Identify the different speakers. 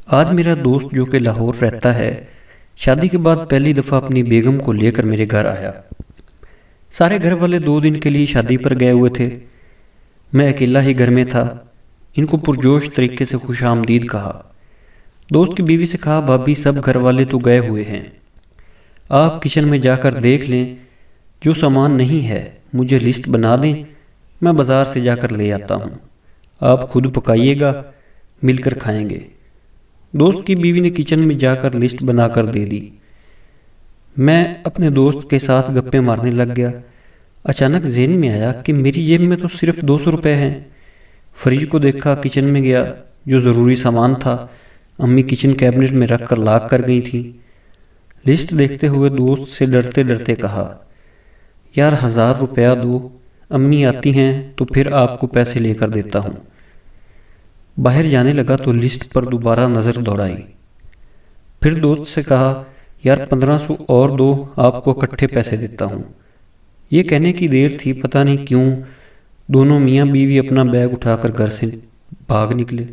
Speaker 1: آج میرا دوست جو کہ لاہور رہتا ہے شادی کے بعد پہلی دفعہ اپنی بیگم کو لے کر میرے گھر آیا۔ سارے گھر والے 2 دن کے لیے شادی پر گئے ہوئے تھے۔ میں اکیلا ہی گھر میں تھا۔ ان کو پرجوش طریقے سے خوش آمدید کہا۔ دوست کی بیوی سے کہا، بھابی سب گھر والے تو گئے ہوئے ہیں، آپ کچن میں جا کر دیکھ لیں، جو سامان نہیں ہے مجھے لسٹ بنا دیں، میں بازار سے جا کر لے آتا ہوں، آپ خود پکائیے گا، مل کر کھائیں گے۔ دوست کی بیوی نے کچن میں جا کر لسٹ بنا کر دے دی۔ میں اپنے دوست کے ساتھ گپے مارنے لگ گیا۔ اچانک ذہن میں آیا کہ میری جیب میں تو صرف 200 روپے ہیں۔ فریج کو دیکھا، کچن میں گیا، جو ضروری سامان تھا امی کچن کیبنٹ میں رکھ کر لاک کر گئی تھی۔ لسٹ دیکھتے ہوئے دوست سے ڈرتے ڈرتے کہا، یار 1000 روپیہ دو، امی آتی ہیں تو پھر آپ کو پیسے لے کر دیتا ہوں۔ باہر جانے لگا تو لسٹ پر دوبارہ نظر دوڑائی، پھر دوست سے کہا، یار 1500 اور دو، آپ کو اکٹھے پیسے دیتا ہوں۔ یہ کہنے کی دیر تھی، پتہ نہیں کیوں دونوں میاں بیوی اپنا بیگ اٹھا کر گھر سے بھاگ نکلے۔